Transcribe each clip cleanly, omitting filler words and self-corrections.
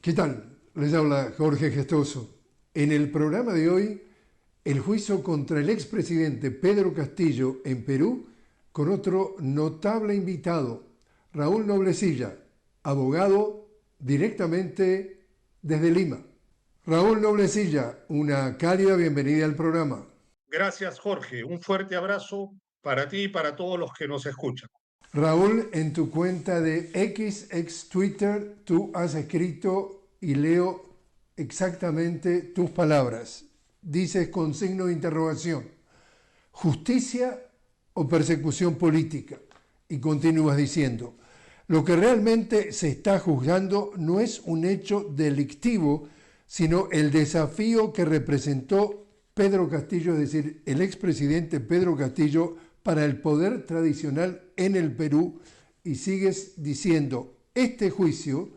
¿Qué tal? Les habla Jorge Gestoso. En el programa de hoy, el juicio contra el expresidente Pedro Castillo en Perú con otro notable invitado, Raúl Noblecilla, abogado directamente desde Lima. Raúl Noblecilla, una cálida bienvenida al programa. Gracias, Jorge. Un fuerte abrazo para ti y para todos los que nos escuchan. Raúl, en tu cuenta de X, ex Twitter, tú has escrito y leo exactamente tus palabras. Dices con signo de interrogación, ¿justicia o persecución política? Y continúas diciendo, lo que realmente se está juzgando no es un hecho delictivo, sino el desafío que representó Pedro Castillo, es decir, el expresidente Pedro Castillo, para el poder tradicional en el Perú. Y sigues diciendo, este juicio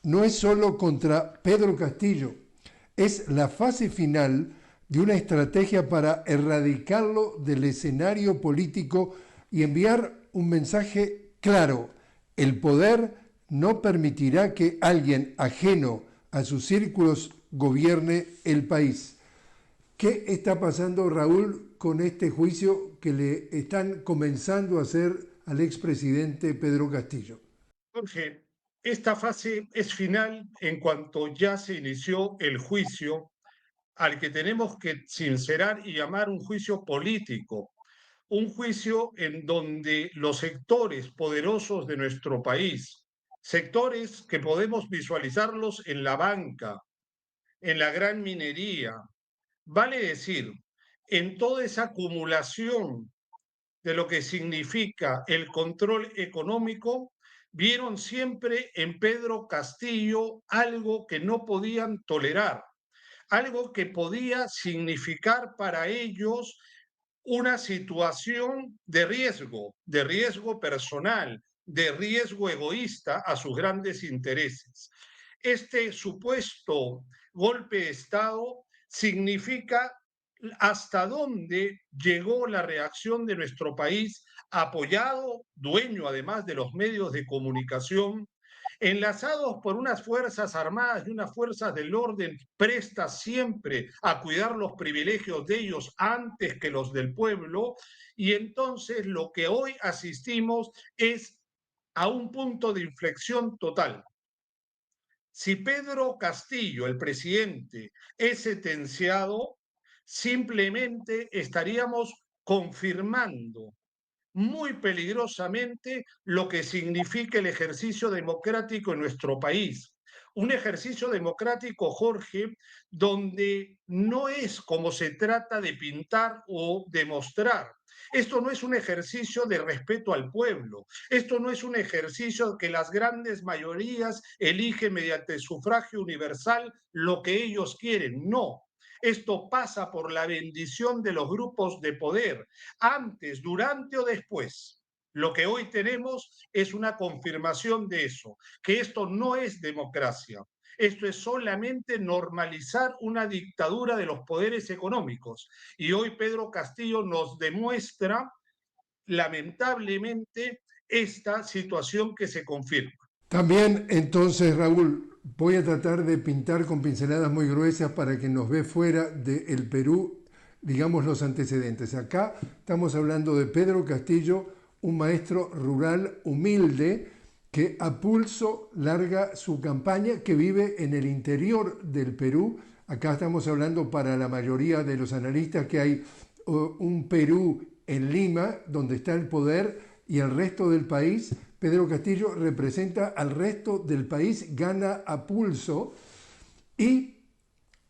no es solo contra Pedro Castillo, es la fase final de una estrategia para erradicarlo del escenario político y enviar un mensaje claro. El poder no permitirá que alguien ajeno a sus círculos gobierne el país. ¿Qué está pasando, Raúl, con este juicio que le están comenzando a hacer al expresidente Pedro Castillo? Jorge, esta fase es final en cuanto ya se inició el juicio al que tenemos que sincerar y llamar un juicio político, un juicio en donde los sectores poderosos de nuestro país, sectores que podemos visualizarlos en la banca, en la gran minería, vale decir, en toda esa acumulación de lo que significa el control económico, vieron siempre en Pedro Castillo algo que no podían tolerar, algo que podía significar para ellos una situación de riesgo personal, de riesgo egoísta a sus grandes intereses. Este supuesto golpe de Estado significa hasta dónde llegó la reacción de nuestro país, apoyado, dueño además de los medios de comunicación, enlazados por unas fuerzas armadas y unas fuerzas del orden prestas siempre a cuidar los privilegios de ellos antes que los del pueblo, y entonces lo que hoy asistimos es a un punto de inflexión total. Si Pedro Castillo, el presidente, es sentenciado, simplemente estaríamos confirmando muy peligrosamente lo que significa el ejercicio democrático en nuestro país. Un ejercicio democrático, Jorge, donde no es como se trata de pintar o demostrar. Esto no es un ejercicio de respeto al pueblo. Esto no es un ejercicio que las grandes mayorías eligen mediante sufragio universal lo que ellos quieren. No. Esto pasa por la bendición de los grupos de poder, antes, durante o después. Lo que hoy tenemos es una confirmación de eso, que esto no es democracia. Esto es solamente normalizar una dictadura de los poderes económicos. Y hoy Pedro Castillo nos demuestra, lamentablemente, esta situación que se confirma. También, entonces, Raúl, voy a tratar de pintar con pinceladas muy gruesas para que nos ve fuera del Perú, digamos, los antecedentes. Acá estamos hablando de Pedro Castillo, un maestro rural humilde que a pulso larga su campaña, que vive en el interior del Perú. Acá estamos hablando para la mayoría de los analistas que hay un Perú en Lima, donde está el poder, y el resto del país. Pedro Castillo representa al resto del país, gana a pulso, y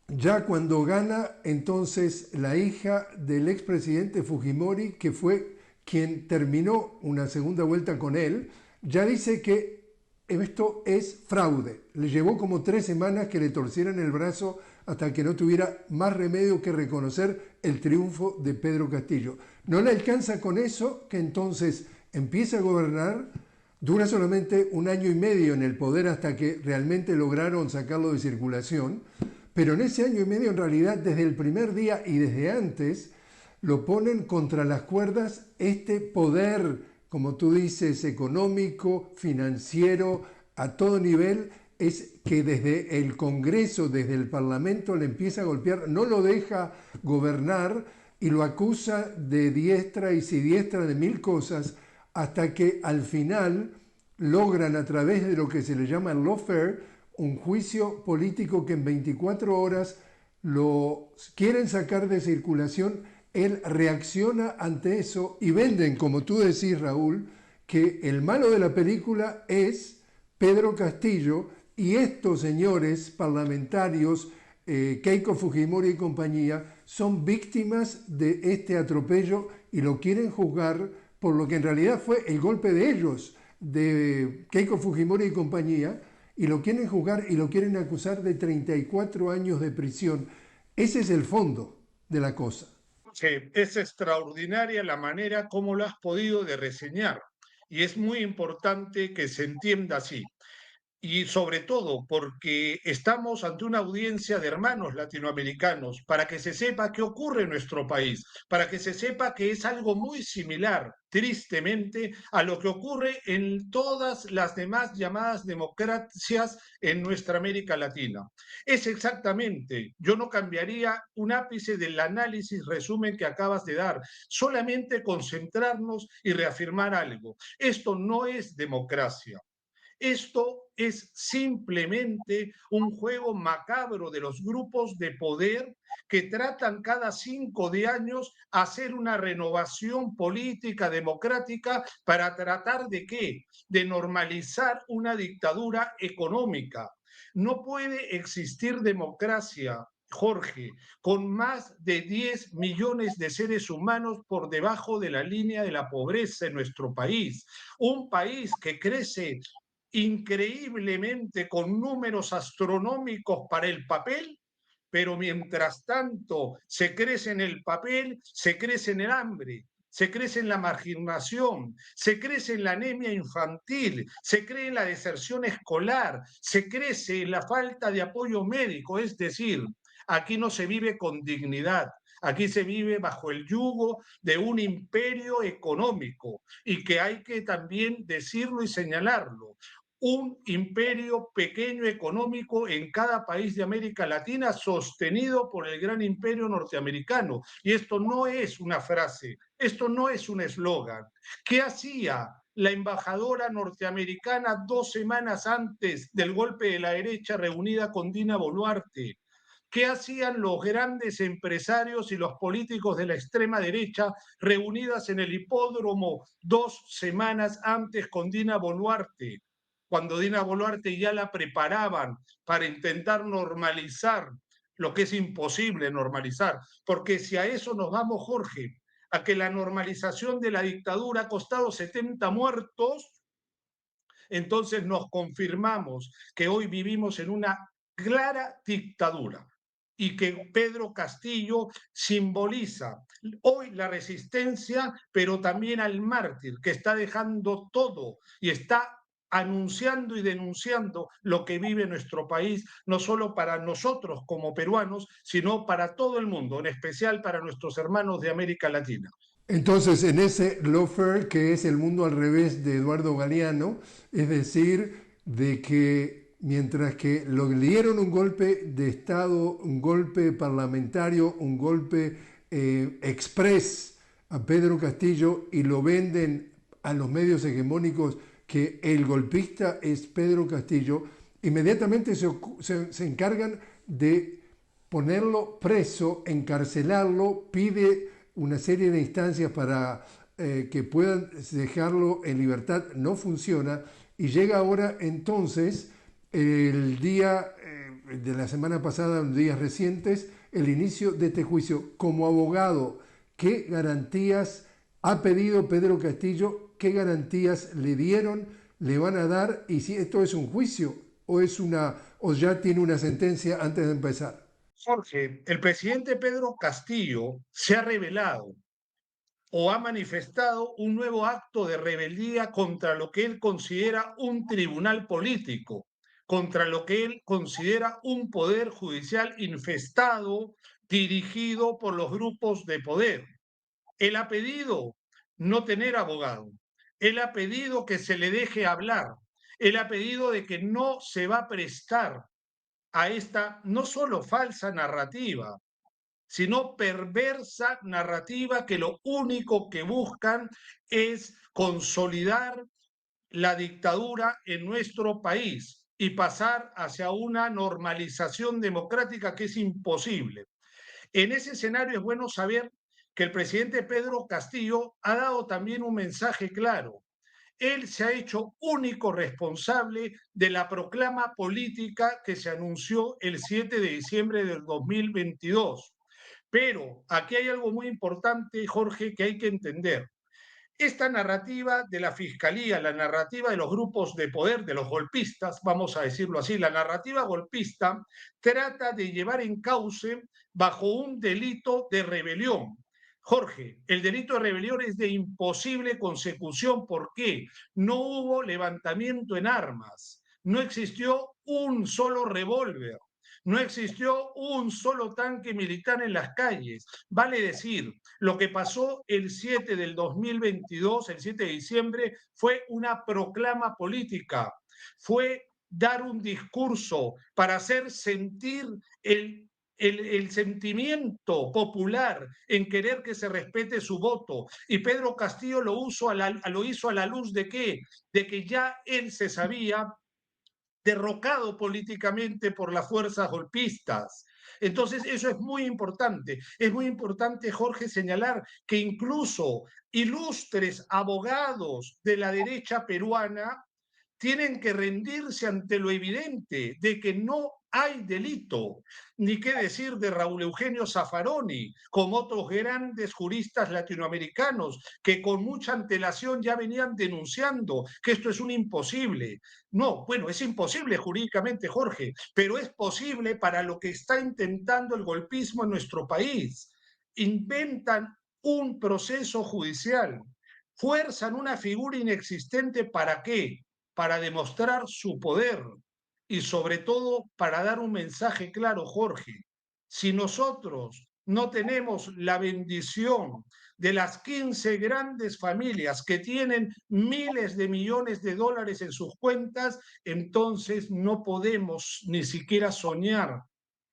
ya cuando gana, entonces la hija del expresidente Fujimori, que fue quien terminó una segunda vuelta con él, ya dice que esto es fraude. Le llevó como 3 semanas que le torcieran el brazo hasta que no tuviera más remedio que reconocer el triunfo de Pedro Castillo. No le alcanza con eso, que entonces empieza a gobernar. Dura solamente 1 año y medio en el poder hasta que realmente lograron sacarlo de circulación, pero en ese año y medio en realidad desde el primer día y desde antes lo ponen contra las cuerdas este poder, como tú dices, económico, financiero, a todo nivel, es que desde el Congreso, desde el Parlamento, le empieza a golpear, no lo deja gobernar y lo acusa de diestra y siniestra de mil cosas, hasta que al final logran a través de lo que se le llama el lawfare, un juicio político que en 24 horas lo quieren sacar de circulación. Él reacciona ante eso y venden, como tú decís, Raúl, que el malo de la película es Pedro Castillo y estos señores parlamentarios, Keiko Fujimori y compañía, son víctimas de este atropello y lo quieren juzgar por lo que en realidad fue el golpe de ellos, de Keiko Fujimori y compañía, y lo quieren juzgar y lo quieren acusar de 34 años de prisión. Ese es el fondo de la cosa. Sí, es extraordinaria la manera como lo has podido de reseñar y es muy importante que se entienda así. Y sobre todo porque estamos ante una audiencia de hermanos latinoamericanos, para que se sepa qué ocurre en nuestro país, para que se sepa que es algo muy similar, tristemente, a lo que ocurre en todas las demás llamadas democracias en nuestra América Latina. Es exactamente, yo no cambiaría un ápice del análisis resumen que acabas de dar, solamente concentrarnos y reafirmar algo. Esto no es democracia. Esto es simplemente un juego macabro de los grupos de poder que tratan cada 5 años hacer una renovación política democrática para tratar de qué? De normalizar una dictadura económica. No puede existir democracia, Jorge, con más de 10 millones de seres humanos por debajo de la línea de la pobreza en nuestro país. Un país que crece increíblemente con números astronómicos para el papel, pero mientras tanto se crece en el papel, se crece en el hambre, se crece en la marginación, se crece en la anemia infantil, se crece en la deserción escolar, se crece en la falta de apoyo médico, es decir, aquí no se vive con dignidad. Aquí se vive bajo el yugo de un imperio económico y que hay que también decirlo y señalarlo, un imperio pequeño económico en cada país de América Latina sostenido por el gran imperio norteamericano. Y esto no es una frase, esto no es un eslogan. ¿Qué hacía la embajadora norteamericana 2 semanas antes del golpe de la derecha reunida con Dina Boluarte? ¿Qué hacían los grandes empresarios y los políticos de la extrema derecha reunidas en el hipódromo 2 semanas antes con Dina Boluarte? Cuando Dina Boluarte ya la preparaban para intentar normalizar lo que es imposible normalizar. Porque si a eso nos vamos, Jorge, a que la normalización de la dictadura ha costado 70 muertos, entonces nos confirmamos que hoy vivimos en una clara dictadura y que Pedro Castillo simboliza hoy la resistencia, pero también al mártir que está dejando todo y está anunciando y denunciando lo que vive nuestro país, no solo para nosotros como peruanos, sino para todo el mundo, en especial para nuestros hermanos de América Latina. Entonces, en ese lawfare, que es el mundo al revés de Eduardo Galeano, es decir, de que mientras que le dieron un golpe de Estado, un golpe parlamentario, un golpe express a Pedro Castillo y lo venden a los medios hegemónicos que el golpista es Pedro Castillo, inmediatamente se encargan de ponerlo preso, encarcelarlo, pide una serie de instancias para que puedan dejarlo en libertad, no funciona y llega ahora entonces el día de la semana pasada, en días recientes, el inicio de este juicio. Como abogado, ¿qué garantías ha pedido Pedro Castillo? ¿Qué garantías le dieron, le van a dar? Y si esto es un juicio o ya tiene una sentencia antes de empezar. Jorge, el presidente Pedro Castillo se ha revelado o ha manifestado un nuevo acto de rebeldía contra lo que él considera un tribunal político, contra lo que él considera un poder judicial infestado, dirigido por los grupos de poder. Él ha pedido no tener abogado, él ha pedido que se le deje hablar, Él ha pedido de que no se va a prestar a esta no solo falsa narrativa, sino perversa narrativa que lo único que buscan es consolidar la dictadura en nuestro país y pasar hacia una normalización democrática que es imposible. En ese escenario es bueno saber que el presidente Pedro Castillo ha dado también un mensaje claro. Él se ha hecho único responsable de la proclama política que se anunció el 7 de diciembre del 2022. Pero aquí hay algo muy importante, Jorge, que hay que entender. Esta narrativa de la fiscalía, la narrativa de los grupos de poder, de los golpistas, vamos a decirlo así, la narrativa golpista trata de llevar en cauce bajo un delito de rebelión. Jorge, el delito de rebelión es de imposible consecución. ¿Por qué? No hubo levantamiento en armas, no existió un solo revólver, no existió un solo tanque militar en las calles. Vale decir, lo que pasó el 7 del 2022, el 7 de diciembre, fue una proclama política, fue dar un discurso para hacer sentir el sentimiento popular en querer que se respete su voto. Y Pedro Castillo lo hizo a la luz de qué? De que ya él se sabía derrocado políticamente por las fuerzas golpistas. Entonces, eso es muy importante. Es muy importante, Jorge, señalar que incluso ilustres abogados de la derecha peruana tienen que rendirse ante lo evidente de que no hay delito, ni qué decir de Raúl Eugenio Zaffaroni, como otros grandes juristas latinoamericanos que con mucha antelación ya venían denunciando que esto es un imposible. No, bueno, es imposible jurídicamente, Jorge, pero es posible para lo que está intentando el golpismo en nuestro país. Inventan un proceso judicial, fuerzan una figura inexistente, ¿para qué? Para demostrar su poder y sobre todo para dar un mensaje claro, Jorge. Si nosotros no tenemos la bendición de las 15 grandes familias que tienen miles de millones de dólares en sus cuentas, entonces no podemos ni siquiera soñar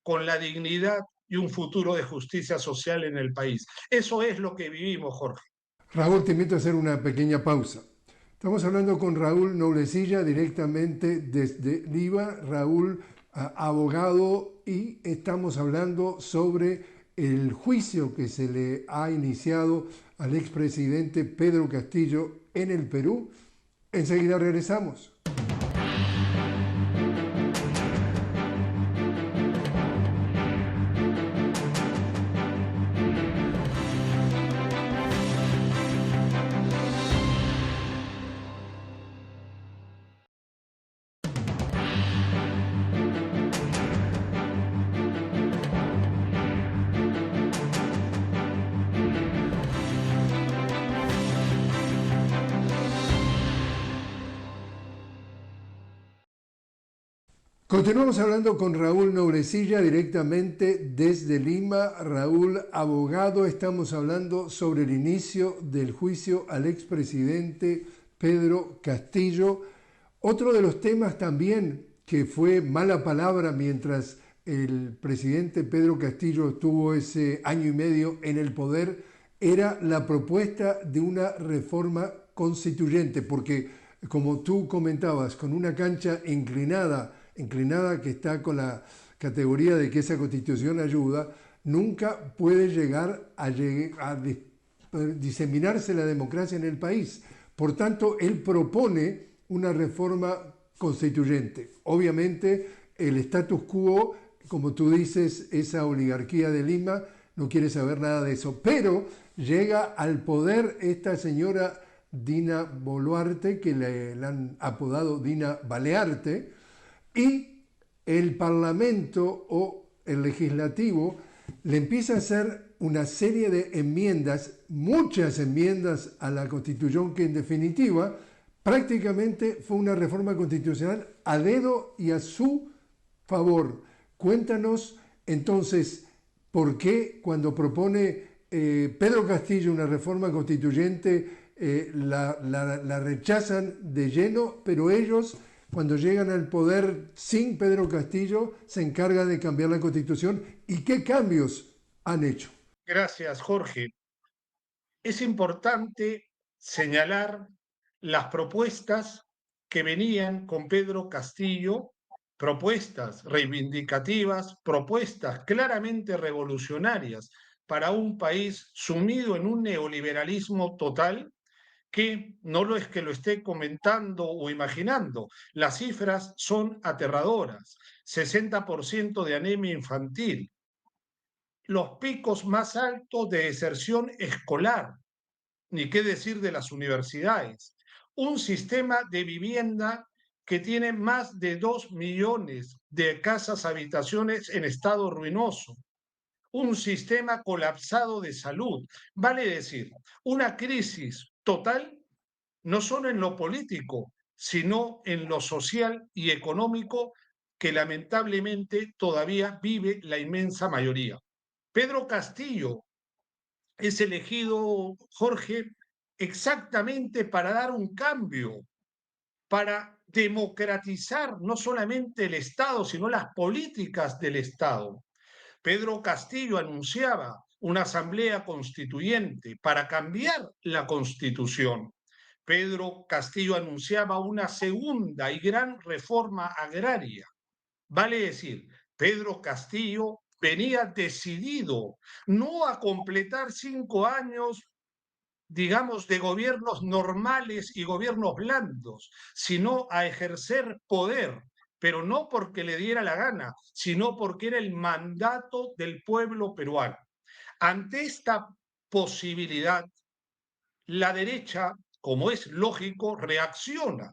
con la dignidad y un futuro de justicia social en el país. Eso es lo que vivimos, Jorge. Raúl, te invito a hacer una pequeña pausa. Estamos hablando con Raúl Noblecilla directamente desde Lima. Raúl, abogado, y estamos hablando sobre el juicio que se le ha iniciado al expresidente Pedro Castillo en el Perú. Enseguida regresamos. Continuamos hablando con Raúl Noblecilla directamente desde Lima. Raúl, abogado, estamos hablando sobre el inicio del juicio al expresidente Pedro Castillo. Otro de los temas también que fue mala palabra mientras el presidente Pedro Castillo estuvo ese año y medio en el poder era la propuesta de una reforma constituyente, porque como tú comentabas, con una cancha inclinada que está con la categoría de que esa constitución ayuda, nunca puede llegar a diseminarse la democracia en el país. Por tanto, él propone una reforma constituyente. Obviamente, el status quo, como tú dices, esa oligarquía de Lima, no quiere saber nada de eso. Pero llega al poder esta señora Dina Boluarte, que le han apodado Dina Balearte, y el Parlamento o el Legislativo le empieza a hacer una serie de enmiendas, muchas enmiendas a la Constitución, que en definitiva prácticamente fue una reforma constitucional a dedo y a su favor. Cuéntanos entonces por qué cuando propone Pedro Castillo una reforma constituyente la rechazan de lleno, pero ellos Cuando llegan al poder sin Pedro Castillo, se encarga de cambiar la Constitución. ¿Y qué cambios han hecho? Gracias, Jorge. Es importante señalar las propuestas que venían con Pedro Castillo, propuestas reivindicativas, propuestas claramente revolucionarias para un país sumido en un neoliberalismo total que no lo es que lo esté comentando o imaginando. Las cifras son aterradoras. 60% de anemia infantil, los picos más altos de deserción escolar, ni qué decir de las universidades. Un sistema de vivienda que tiene más de 2 millones de casas habitaciones en estado ruinoso. Un sistema colapsado de salud. Vale decir, una crisis total, no solo en lo político, sino en lo social y económico que lamentablemente todavía vive la inmensa mayoría. Pedro Castillo es elegido, Jorge, exactamente para dar un cambio, para democratizar no solamente el Estado, sino las políticas del Estado. Pedro Castillo anunciaba una asamblea constituyente para cambiar la constitución. Pedro Castillo anunciaba una segunda y gran reforma agraria. Vale decir, Pedro Castillo venía decidido no a completar 5 años, digamos, de gobiernos normales y gobiernos blandos, sino a ejercer poder, pero no porque le diera la gana, sino porque era el mandato del pueblo peruano. Ante esta posibilidad, la derecha, como es lógico, reacciona.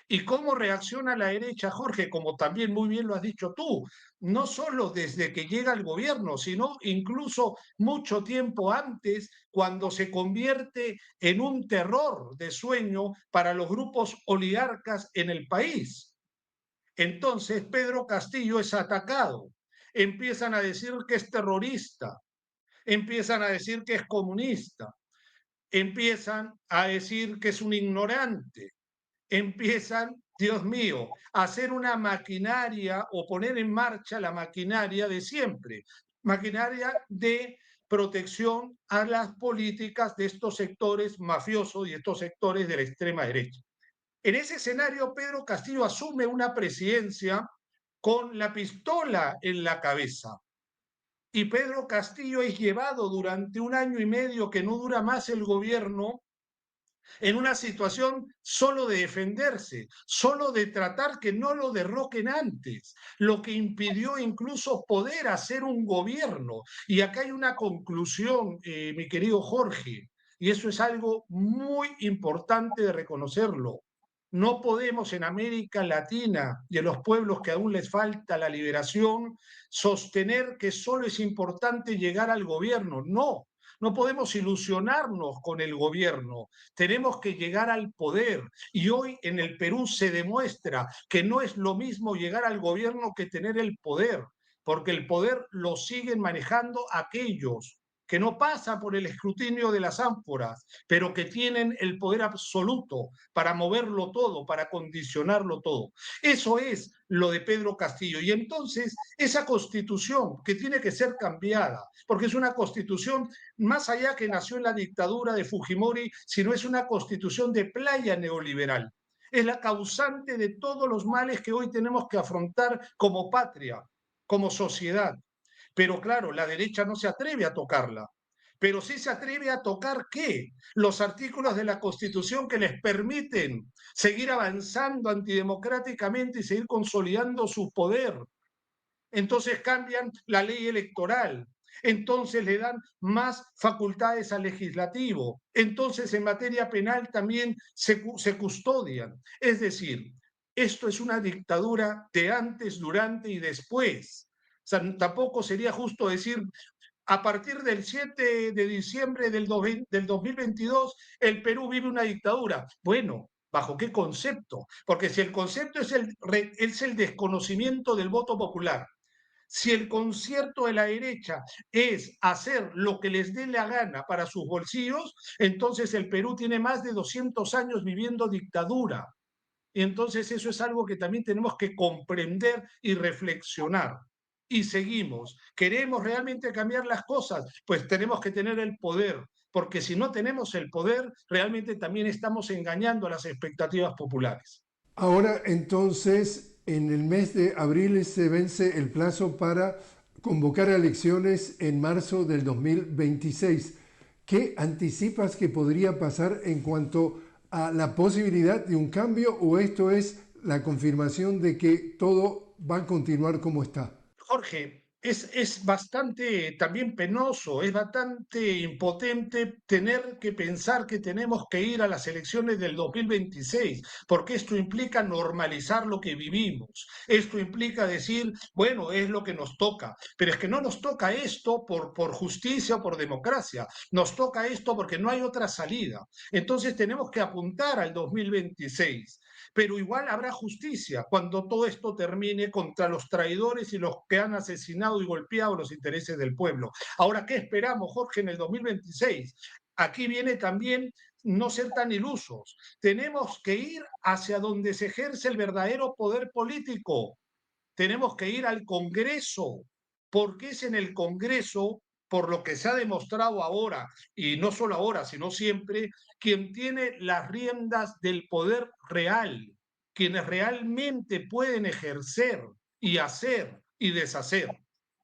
¿Y cómo reacciona la derecha, Jorge? Como también muy bien lo has dicho tú, no solo desde que llega al gobierno, sino incluso mucho tiempo antes, cuando se convierte en un terror de sueño para los grupos oligarcas en el país. Entonces Pedro Castillo es atacado. Empiezan a decir que es terrorista, empiezan a decir que es comunista, empiezan a decir que es un ignorante, empiezan, Dios mío, a hacer una maquinaria o poner en marcha la maquinaria de siempre, maquinaria de protección a las políticas de estos sectores mafiosos y estos sectores de la extrema derecha. En ese escenario, Pedro Castillo asume una presidencia con la pistola en la cabeza. Y Pedro Castillo es llevado durante 1 año y medio, que no dura más el gobierno, en una situación solo de defenderse, solo de tratar que no lo derroquen antes, lo que impidió incluso poder hacer un gobierno. Y acá hay una conclusión, mi querido Jorge, y eso es algo muy importante de reconocerlo. No podemos en América Latina y en los pueblos que aún les falta la liberación sostener que solo es importante llegar al gobierno. No, no podemos ilusionarnos con el gobierno, tenemos que llegar al poder. Y hoy en el Perú se demuestra que no es lo mismo llegar al gobierno que tener el poder, porque el poder lo siguen manejando aquellos que no pasan por el escrutinio de las ánforas, pero que tienen el poder absoluto para moverlo todo, para condicionarlo todo. Eso es lo de Pedro Castillo. Y entonces esa constitución que tiene que ser cambiada, porque es una constitución más allá que nació en la dictadura de Fujimori, sino es una constitución de playa neoliberal. Es la causante de todos los males que hoy tenemos que afrontar como patria, como sociedad. Pero claro, la derecha no se atreve a tocarla. Pero sí se atreve a tocar ¿qué? Los artículos de la Constitución que les permiten seguir avanzando antidemocráticamente y seguir consolidando su poder. Entonces cambian la ley electoral, entonces le dan más facultades al legislativo, entonces en materia penal también se custodian. Es decir, esto es una dictadura de antes, durante y después. O sea, tampoco sería justo decir, a partir del 7 de diciembre del 2022, el Perú vive una dictadura. Bueno, ¿bajo qué concepto? Porque si el concepto es el desconocimiento del voto popular, si el concierto de la derecha es hacer lo que les dé la gana para sus bolsillos, entonces el Perú tiene más de 200 años viviendo dictadura. Y entonces eso es algo que también tenemos que comprender y reflexionar. Y seguimos. ¿Queremos realmente cambiar las cosas? Pues tenemos que tener el poder, porque si no tenemos el poder, realmente también estamos engañando a las expectativas populares. Ahora, entonces, en el mes de abril se vence el plazo para convocar a elecciones en marzo del 2026. ¿Qué anticipas que podría pasar en cuanto a la posibilidad de un cambio o esto es la confirmación de que todo va a continuar como está? Jorge, es bastante también penoso, es bastante impotente tener que pensar que tenemos que ir a las elecciones del 2026, porque esto implica normalizar lo que vivimos, esto implica decir, bueno, es lo que nos toca, pero es que no nos toca esto por justicia o por democracia, nos toca esto porque no hay otra salida. Entonces tenemos que apuntar al 2026, pero igual habrá justicia cuando todo esto termine contra los traidores y los que han asesinado y golpeado los intereses del pueblo. Ahora, ¿qué esperamos, Jorge, en el 2026? Aquí viene también no ser tan ilusos. Tenemos que ir hacia donde se ejerce el verdadero poder político. Tenemos que ir al Congreso, porque es en el Congreso, por lo que se ha demostrado ahora, y no solo ahora, sino siempre, quien tiene las riendas del poder real, quienes realmente pueden ejercer y hacer y deshacer.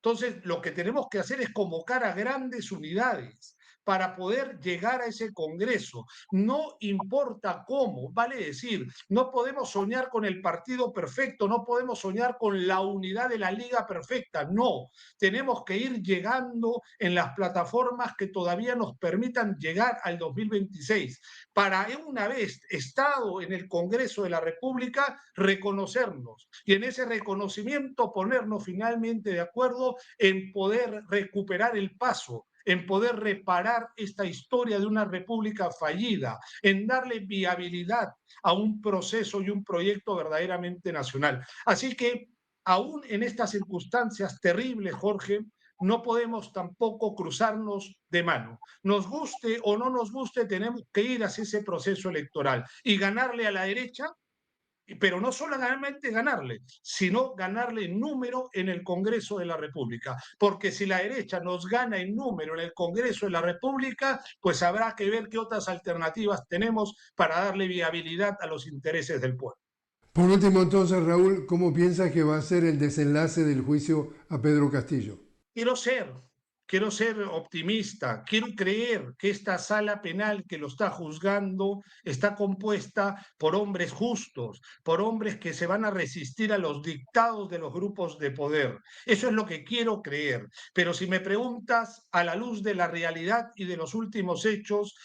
Entonces, lo que tenemos que hacer es convocar a grandes unidades para poder llegar a ese Congreso. No importa cómo, vale decir, no podemos soñar con el partido perfecto, no podemos soñar con la unidad de la liga perfecta, no. Tenemos que ir llegando en las plataformas que todavía nos permitan llegar al 2026, para una vez estado en el Congreso de la República, reconocernos y en ese reconocimiento ponernos finalmente de acuerdo en poder recuperar el paso, en poder reparar esta historia de una república fallida, en darle viabilidad a un proceso y un proyecto verdaderamente nacional. Así que, aún en estas circunstancias terribles, Jorge, no podemos tampoco cruzarnos de mano. Nos guste o no nos guste, tenemos que ir hacia ese proceso electoral y ganarle a la derecha, pero no solamente ganarle, sino ganarle en número en el Congreso de la República. Porque si la derecha nos gana en número en el Congreso de la República, pues habrá que ver qué otras alternativas tenemos para darle viabilidad a los intereses del pueblo. Por último, entonces, Raúl, ¿cómo piensas que va a ser el desenlace del juicio a Pedro Castillo? Quiero ser, quiero ser optimista, quiero creer que esta sala penal que lo está juzgando está compuesta por hombres justos, por hombres que se van a resistir a los dictados de los grupos de poder. Eso es lo que quiero creer. Pero si me preguntas a la luz de la realidad y de los últimos hechos,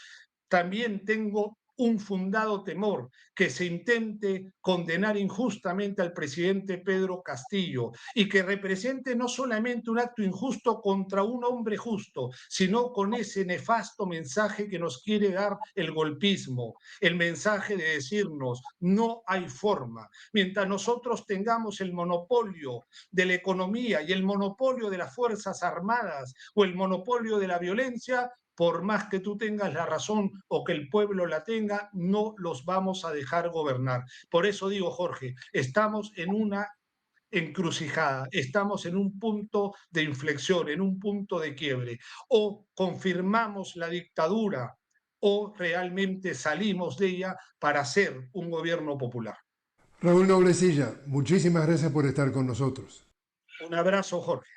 también tengo un fundado temor que se intente condenar injustamente al presidente Pedro Castillo y que represente no solamente un acto injusto contra un hombre justo, sino con ese nefasto mensaje que nos quiere dar el golpismo, el mensaje de decirnos no hay forma. Mientras nosotros tengamos el monopolio de la economía y el monopolio de las Fuerzas Armadas o el monopolio de la violencia, por más que tú tengas la razón o que el pueblo la tenga, no los vamos a dejar gobernar. Por eso digo, Jorge, estamos en una encrucijada, estamos en un punto de inflexión, en un punto de quiebre. O confirmamos la dictadura o realmente salimos de ella para ser un gobierno popular. Raúl Noblecilla, muchísimas gracias por estar con nosotros. Un abrazo, Jorge.